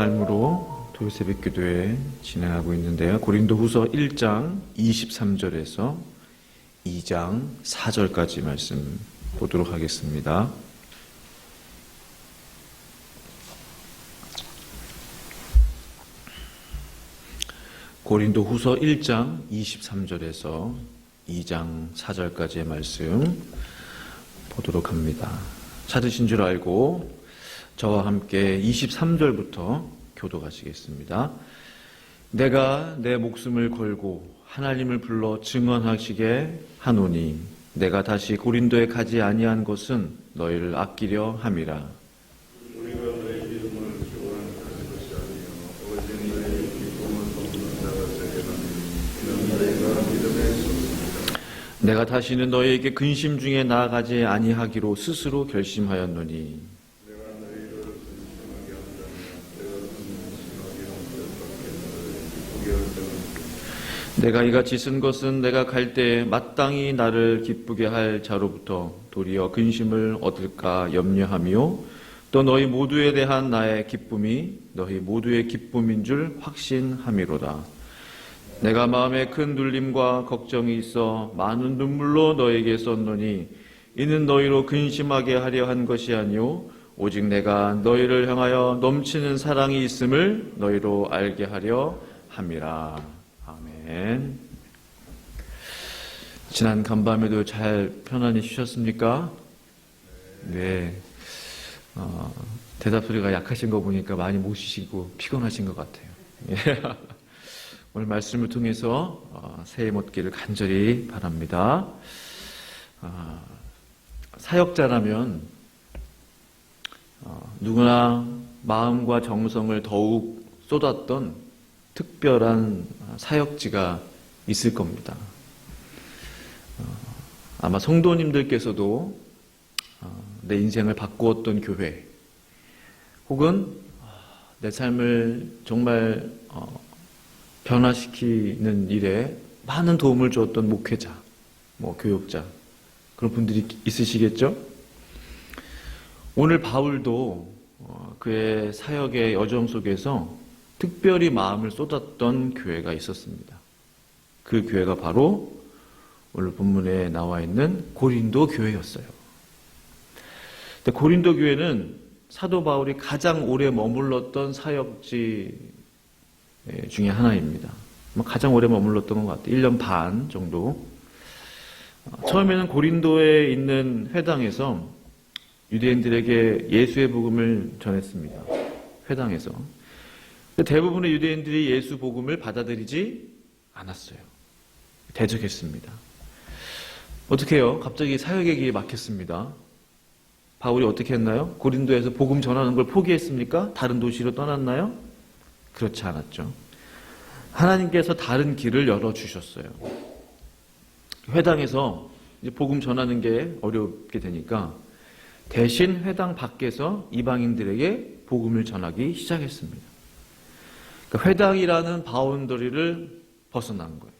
삶으로 토요 새벽 기도회 진행하고 있는데요. 고린도후서 1장 23절에서 2장 4절까지 말씀 보도록 하겠습니다. 고린도후서 1장 23절에서 2장 4절까지의 말씀 보도록 합니다. 찾으신 줄 알고 저와 함께 23절부터 교독하시겠습니다. 내가 내 목숨을 걸고 하나님을 불러 증언하시게 하노니 내가 다시 고린도에 가지 아니한 것은 너희를 아끼려 함이라. 우리가 너희 기쁨을 교환하는 것이 아니요 오직 너희 기쁨을 돕는 자가 되게 하니 이는 너희가 믿음에 섰습니다. 내가 다시는 너희에게 근심 중에 나아가지 아니하기로 스스로 결심하였노니 내가 너희를 근심하게 한다면 내가 근심하게 한 것밖에 너희 기쁘게 할 적은 내가 이같이 쓴 것은 내가 갈 때에 마땅히 나를 기쁘게 할 자로부터 도리어 근심을 얻을까 염려하며 또 너희 모두에 대한 나의 기쁨이 너희 모두의 기쁨인 줄 확신함이로다. 내가 마음에 큰 눌림과 걱정이 있어 많은 눈물로 너에게 썼노니 이는 너희로 근심하게 하려 한 것이 아니오 오직 내가 너희를 향하여 넘치는 사랑이 있음을 너희로 알게 하려 함이라. 아멘. 지난 간밤에도 잘 편안히 쉬셨습니까? 네. 대답 소리가 약하신 거 보니까 많이 못 쉬시고 피곤하신 것 같아요. 예. 오늘 말씀을 통해서 새해 못기를 간절히 바랍니다. 사역자라면 누구나 마음과 정성을 더욱 쏟았던 특별한 사역지가 있을 겁니다. 아마 성도님들께서도 내 인생을 바꾸었던 교회 혹은 내 삶을 정말 변화시키는 일에 많은 도움을 주었던 목회자, 교육자 그런 분들이 있으시겠죠? 오늘 바울도 그의 사역의 여정 속에서 특별히 마음을 쏟았던 교회가 있었습니다. 그 교회가 바로 오늘 본문에 나와 있는 고린도 교회였어요. 근데 고린도 교회는 사도 바울이 가장 오래 머물렀던 사역지 중에 하나입니다. 가장 오래 머물렀던 것 같아요. 1년 반 정도. 처음에는 고린도에 있는 회당에서 유대인들에게 예수의 복음을 전했습니다. 회당에서. 대부분의 유대인들이 예수 복음을 받아들이지 않았어요. 대적했습니다. 어떻게 해요? 갑자기 사역의 길이 막혔습니다. 바울이 어떻게 했나요? 고린도에서 복음 전하는 걸 포기했습니까? 다른 도시로 떠났나요? 그렇지 않았죠. 하나님께서 다른 길을 열어주셨어요. 회당에서 이제 복음 전하는 게 어렵게 되니까 대신 회당 밖에서 이방인들에게 복음을 전하기 시작했습니다. 그러니까 회당이라는 바운더리를 벗어난 거예요.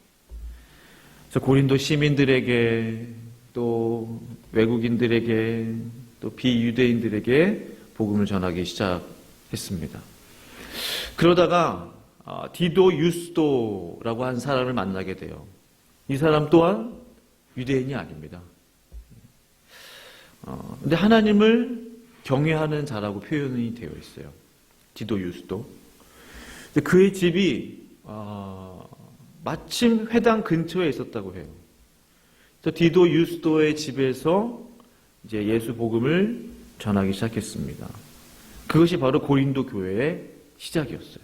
그래서 고린도 시민들에게 또 외국인들에게 또 비유대인들에게 복음을 전하기 시작했습니다. 그러다가 디도 유스도라고 한 사람을 만나게 돼요. 이 사람 또한 유대인이 아닙니다. 근데 하나님을 경외하는 자라고 표현이 되어 있어요. 디도 유스도. 근데 그의 집이 마침 회당 근처에 있었다고 해요. 그래서 디도 유스도의 집에서 이제 예수 복음을 전하기 시작했습니다. 그것이 바로 고린도 교회의 시작이었어요.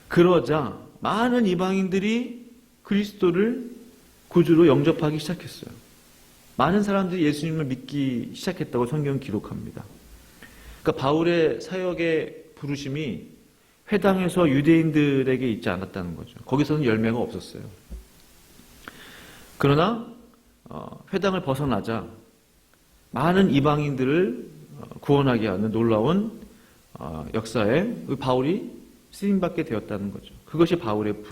그러자 많은 이방인들이 그리스도를 구주로 영접하기 시작했어요. 많은 사람들이 예수님을 믿기 시작했다고 성경은 기록합니다. 그러니까 바울의 사역의 부르심이 회당에서 유대인들에게 있지 않았다는 거죠. 거기서는 열매가 없었어요. 그러나 회당을 벗어나자 많은 이방인들을 구원하게 하는 놀라운 역사에 바울이 쓰임받게 되었다는 거죠. 그것이 바울의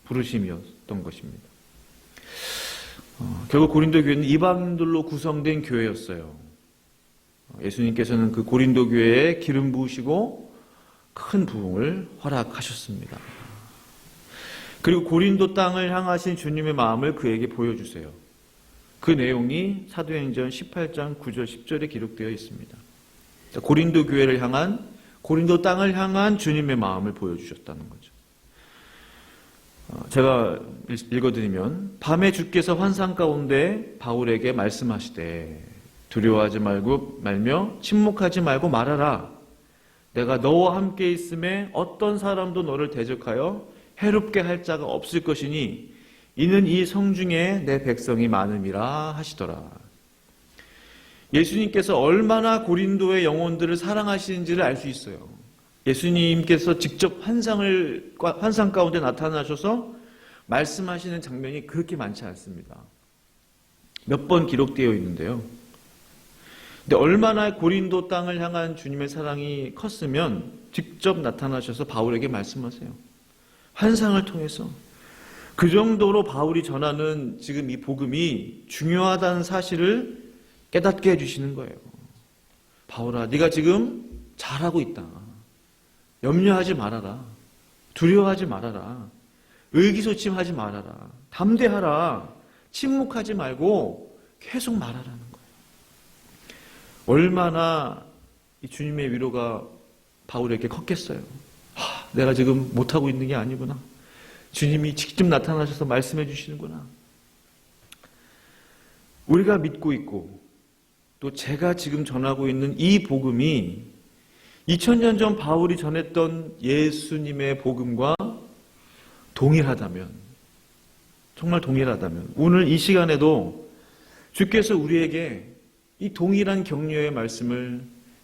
부르심이었던 것입니다. 결국 고린도 교회는 이방인들로 구성된 교회였어요. 예수님께서는 그 고린도 교회에 기름 부으시고 큰 부흥을 허락하셨습니다. 그리고 고린도 땅을 향하신 주님의 마음을 그에게 보여주세요. 그 내용이 사도행전 18장 9절 10절에 기록되어 있습니다. 고린도 교회를 향한, 고린도 땅을 향한 주님의 마음을 보여주셨다는 거죠. 제가 읽어드리면, 밤에 주께서 환상 가운데 바울에게 말씀하시되 두려워하지 말며 침묵하지 말고 말하라. 내가 너와 함께 있음에 어떤 사람도 너를 대적하여 해롭게 할 자가 없을 것이니 이는 이 성중에 내 백성이 많음이라 하시더라. 예수님께서 얼마나 고린도의 영혼들을 사랑하시는지를 알 수 있어요. 예수님께서 직접 환상 가운데 나타나셔서 말씀하시는 장면이 그렇게 많지 않습니다. 몇 번 기록되어 있는데요. 근데 얼마나 고린도 땅을 향한 주님의 사랑이 컸으면 직접 나타나셔서 바울에게 말씀하세요. 환상을 통해서. 그 정도로 바울이 전하는 지금 이 복음이 중요하다는 사실을 깨닫게 해주시는 거예요. 바울아, 네가 지금 잘하고 있다. 염려하지 말아라. 두려워하지 말아라. 의기소침하지 말아라. 담대하라. 침묵하지 말고 계속 말하라는 거예요. 얼마나 이 주님의 위로가 바울에게 컸겠어요. 내가 지금 못하고 있는 게 아니구나. 주님이 직접 나타나셔서 말씀해 주시는구나. 우리가 믿고 있고 또 제가 지금 전하고 있는 이 복음이 2000년 전 바울이 전했던 예수님의 복음과 동일하다면, 정말 동일하다면 오늘 이 시간에도 주께서 우리에게 이 동일한 격려의 말씀을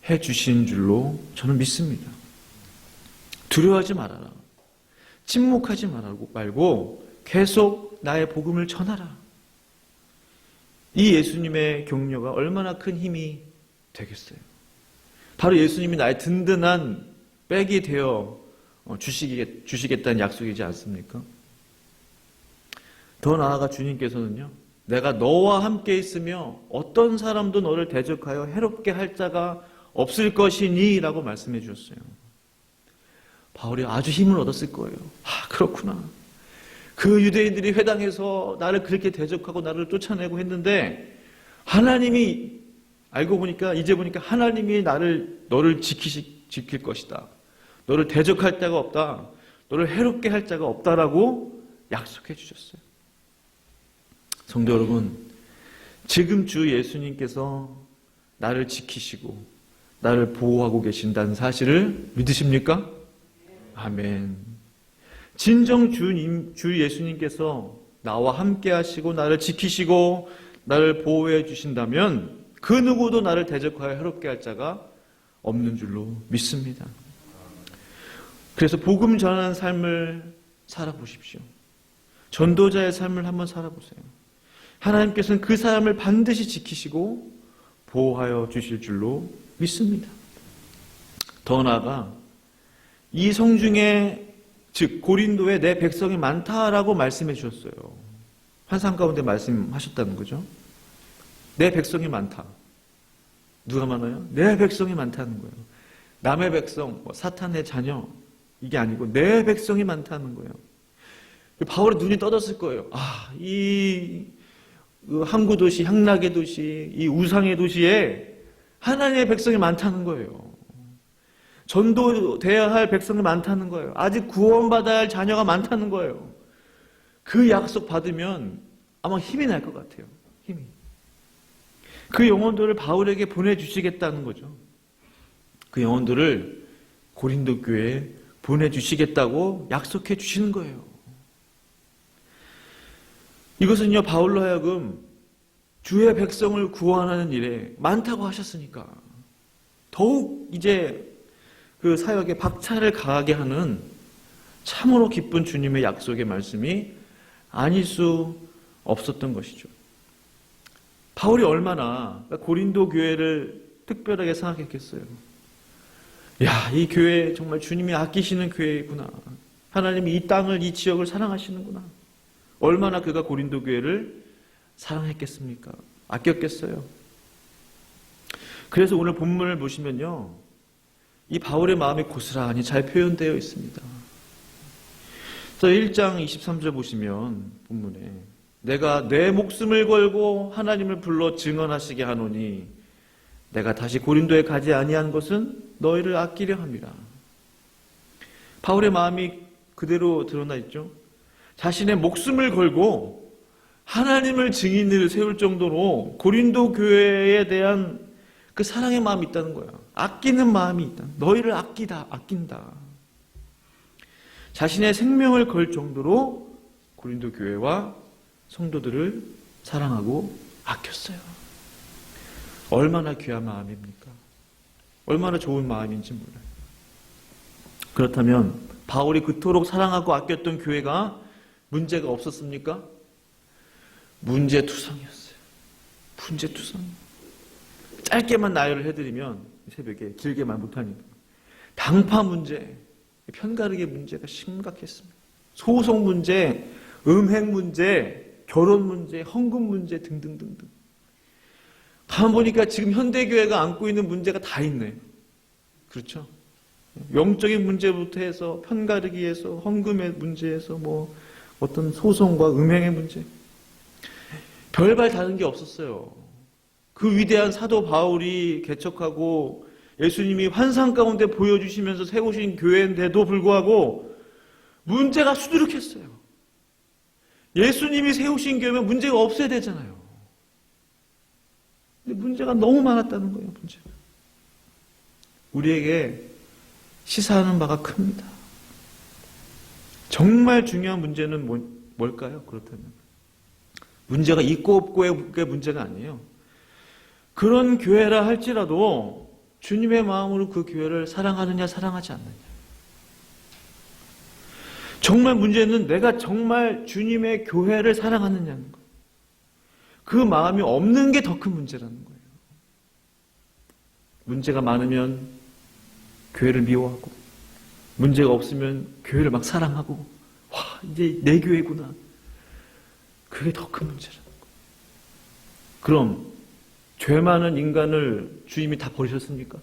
해 주신 줄로 저는 믿습니다. 두려워하지 말아라. 침묵하지 말고 계속 나의 복음을 전하라. 이 예수님의 격려가 얼마나 큰 힘이 되겠어요. 바로 예수님이 나의 든든한 백이 되어 주시겠다는 약속이지 않습니까? 더 나아가 주님께서는요, 내가 너와 함께 있으며 어떤 사람도 너를 대적하여 해롭게 할 자가 없을 것이니 라고 말씀해 주셨어요. 바울이 아주 힘을 얻었을 거예요. 그렇구나. 그 유대인들이 회당에서 나를 그렇게 대적하고 나를 쫓아내고 했는데 하나님이 알고 보니까, 이제 보니까 하나님이 너를 지킬 것이다. 너를 대적할 자가 없다. 너를 해롭게 할 자가 없다라고 약속해 주셨어요. 성도 여러분, 지금 주 예수님께서 나를 지키시고 나를 보호하고 계신다는 사실을 믿으십니까? 아멘. 진정 주 예수님께서 나와 함께 하시고 나를 지키시고 나를 보호해 주신다면 그 누구도 나를 대적하여 해롭게 할 자가 없는 줄로 믿습니다. 그래서 복음 전하는 삶을 살아보십시오. 전도자의 삶을 한번 살아보세요. 하나님께서는 그 사람을 반드시 지키시고 보호하여 주실 줄로 믿습니다. 더 나아가 이 성중에, 즉 고린도에 내 백성이 많다라고 말씀해 주셨어요. 환상 가운데 말씀하셨다는 거죠. 내 백성이 많다. 누가 많아요? 내 백성이 많다는 거예요. 남의 백성, 사탄의 자녀, 이게 아니고 내 백성이 많다는 거예요. 바울의 눈이 떠졌을 거예요. 이 항구 도시, 향락의 도시, 이 우상의 도시에 하나님의 백성이 많다는 거예요. 전도돼야 할 백성이 많다는 거예요. 아직 구원받아야 할 자녀가 많다는 거예요. 그 약속 받으면 아마 힘이 날 것 같아요. 힘이. 그 영혼들을 바울에게 보내주시겠다는 거죠. 그 영혼들을 고린도 교회에 보내주시겠다고 약속해 주시는 거예요. 이것은요, 바울로 하여금 주의 백성을 구원하는 일에 많다고 하셨으니까 더욱 이제 그 사역에 박차를 가하게 하는 참으로 기쁜 주님의 약속의 말씀이 아닐 수 없었던 것이죠. 바울이 얼마나 고린도 교회를 특별하게 생각했겠어요. 이 교회 정말 주님이 아끼시는 교회구나. 하나님이 이 땅을, 이 지역을 사랑하시는구나. 얼마나 그가 고린도 교회를 사랑했겠습니까? 아꼈겠어요. 그래서 오늘 본문을 보시면요, 이 바울의 마음이 고스란히 잘 표현되어 있습니다. 저 1장 23절 보시면 본문에 내가 내 목숨을 걸고 하나님을 불러 증언하시게 하노니 내가 다시 고린도에 가지 아니한 것은 너희를 아끼려 함이라. 바울의 마음이 그대로 드러나 있죠. 자신의 목숨을 걸고 하나님을 증인을 세울 정도로 고린도 교회에 대한 그 사랑의 마음이 있다는 거예요. 아끼는 마음이 있다. 너희를 아낀다. 자신의 생명을 걸 정도로 고린도 교회와 성도들을 사랑하고 아꼈어요. 얼마나 귀한 마음입니까? 얼마나 좋은 마음인지 몰라요. 그렇다면 바울이 그토록 사랑하고 아꼈던 교회가 문제가 없었습니까? 문제투성이었어요. 문제투성. 짧게만 나열을 해드리면 새벽에 길게 말 못하니까 당파 문제, 편가르기 문제가 심각했습니다. 소송 문제, 음행 문제, 결혼 문제, 헌금 문제 등등등등. 가만 보니까 지금 현대교회가 안고 있는 문제가 다 있네요. 그렇죠? 영적인 문제부터 해서 편가르기에서 헌금의 문제에서 뭐 어떤 소송과 음행의 문제. 별발 다른 게 없었어요. 그 위대한 사도 바울이 개척하고 예수님이 환상 가운데 보여주시면서 세우신 교회인데도 불구하고 문제가 수두룩했어요. 예수님이 세우신 교회면 문제가 없어야 되잖아요. 근데 문제가 너무 많았다는 거예요. 문제가. 우리에게 시사하는 바가 큽니다. 정말 중요한 문제는 뭘까요? 그렇다면 문제가 있고 없고의 문제가 아니에요. 그런 교회라 할지라도 주님의 마음으로 그 교회를 사랑하느냐 사랑하지 않느냐. 정말 문제는 내가 정말 주님의 교회를 사랑하느냐는 거예요. 그 마음이 없는 게 더 큰 문제라는 거예요. 문제가 많으면 교회를 미워하고 문제가 없으면 교회를 막 사랑하고 와 이제 내 교회구나. 그게 더 큰 문제라는 거예요. 그럼 죄 많은 인간을 주님이 다 버리셨습니까?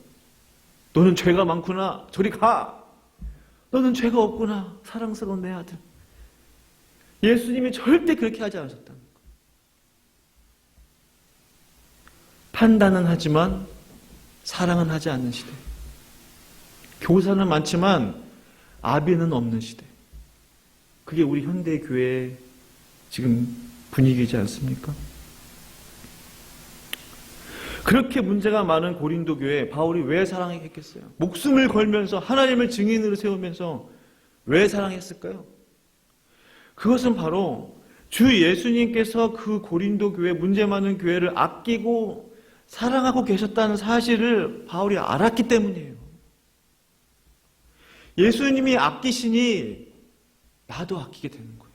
너는 죄가 많구나. 저리 가. 너는 죄가 없구나. 사랑스러운 내 아들. 예수님이 절대 그렇게 하지 않으셨다는 거예요. 판단은 하지만 사랑은 하지 않는 시대. 교사는 많지만 아비는 없는 시대. 그게 우리 현대 교회의 지금 분위기지 않습니까? 그렇게 문제가 많은 고린도 교회 바울이 왜 사랑했겠어요? 목숨을 걸면서 하나님을 증인으로 세우면서 왜 사랑했을까요? 그것은 바로 주 예수님께서 그 고린도 교회 문제 많은 교회를 아끼고 사랑하고 계셨다는 사실을 바울이 알았기 때문이에요. 예수님이 아끼시니 나도 아끼게 되는 거예요.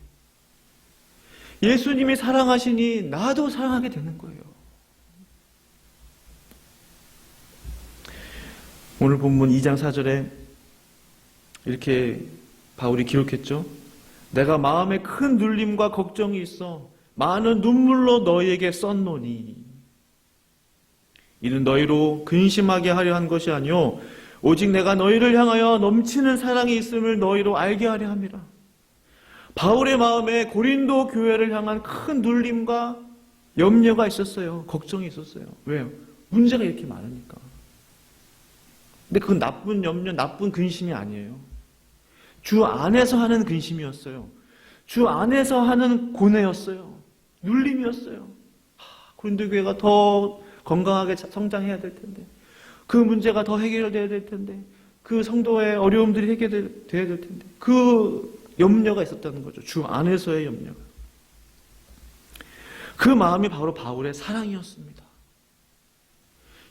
예수님이 사랑하시니 나도 사랑하게 되는 거예요. 오늘 본문 2장 4절에 이렇게 바울이 기록했죠. 내가 마음에 큰 눌림과 걱정이 있어 많은 눈물로 너희에게 썼노니 이는 너희로 근심하게 하려 한 것이 아니요 오직 내가 너희를 향하여 넘치는 사랑이 있음을 너희로 알게 하려 함이라. 바울의 마음에 고린도 교회를 향한 큰 눌림과 염려가 있었어요. 걱정이 있었어요. 왜요? 문제가 이렇게 많으니까. 근데 그건 나쁜 염려, 나쁜 근심이 아니에요. 주 안에서 하는 근심이었어요. 주 안에서 하는 고뇌였어요. 눌림이었어요. 고린도 교회가 더 건강하게 성장해야 될 텐데, 그 문제가 더 해결돼야 될 텐데, 그 성도의 어려움들이 해결돼야 될 텐데, 그 염려가 있었다는 거죠. 주 안에서의 염려가. 그 마음이 바로 바울의 사랑이었습니다.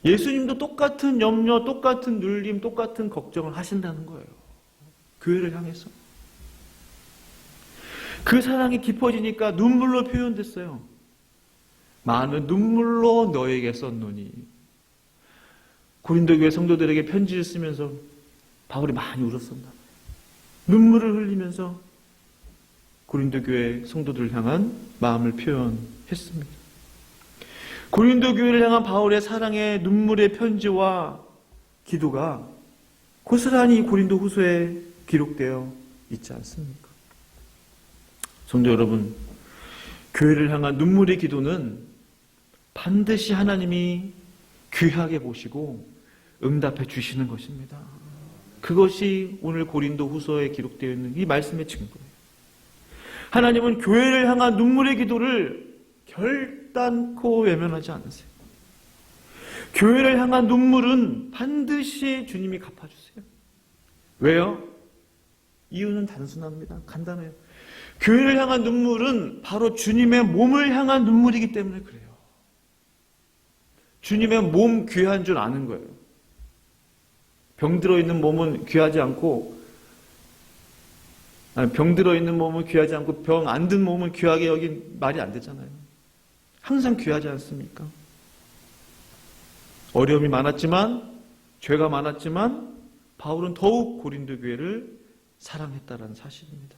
예수님도 똑같은 염려, 똑같은 눌림, 똑같은 걱정을 하신다는 거예요. 교회를 향해서. 그 사랑이 깊어지니까 눈물로 표현됐어요. 많은 눈물로 너에게 썼노니. 고린도 교회 성도들에게 편지를 쓰면서 바울이 많이 울었었나 봐요. 눈물을 흘리면서 고린도 교회 성도들을 향한 마음을 표현했습니다. 고린도 교회를 향한 바울의 사랑의 눈물의 편지와 기도가 고스란히 고린도 후서에 기록되어 있지 않습니까? 성도 여러분, 교회를 향한 눈물의 기도는 반드시 하나님이 귀하게 보시고 응답해 주시는 것입니다. 그것이 오늘 고린도 후서에 기록되어 있는 이 말씀의 증거예요. 하나님은 교회를 향한 눈물의 기도를 결단코 외면하지 않으세요. 교회를 향한 눈물은 반드시 주님이 갚아주세요. 왜요? 이유는 단순합니다. 간단해요. 교회를 향한 눈물은 바로 주님의 몸을 향한 눈물이기 때문에 그래요. 주님의 몸 귀한 줄 아는 거예요. 병 들어있는 몸은 귀하지 않고, 병 들어있는 몸은 귀하지 않고 병 안 든 몸은 귀하게 여긴 말이 안 되잖아요. 항상 귀하지 않습니까? 어려움이 많았지만, 죄가 많았지만 바울은 더욱 고린도 교회를 사랑했다라는 사실입니다.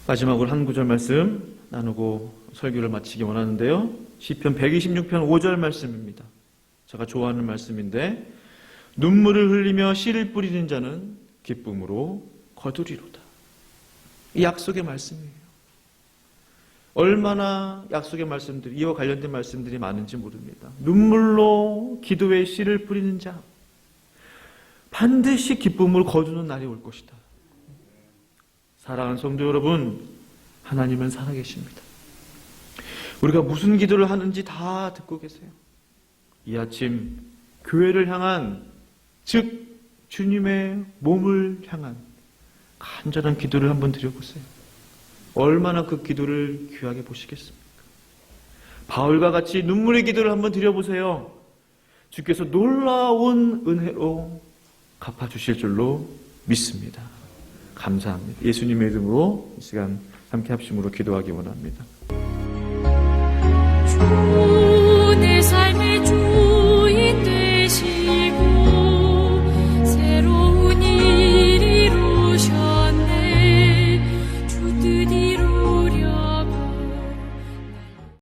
마지막으로 한 구절 말씀 나누고 설교를 마치기 원하는데요. 시편 126편 5절 말씀입니다. 제가 좋아하는 말씀인데, 눈물을 흘리며 씨를 뿌리는 자는 기쁨으로 거두리로다. 이 약속의 말씀이에요. 얼마나 약속의 말씀들이, 이와 관련된 말씀들이 많은지 모릅니다. 눈물로 기도의 씨를 뿌리는 자, 반드시 기쁨을 거두는 날이 올 것이다. 사랑하는 성도 여러분, 하나님은 살아계십니다. 우리가 무슨 기도를 하는지 다 듣고 계세요. 이 아침 교회를 향한, 즉 주님의 몸을 향한 간절한 기도를 한번 드려보세요. 얼마나 그 기도를 귀하게 보시겠습니까? 바울과 같이 눈물의 기도를 한번 드려보세요. 주께서 놀라운 은혜로 갚아주실 줄로 믿습니다. 감사합니다. 예수님의 이름으로 이 시간 함께 합심으로 기도하기 원합니다.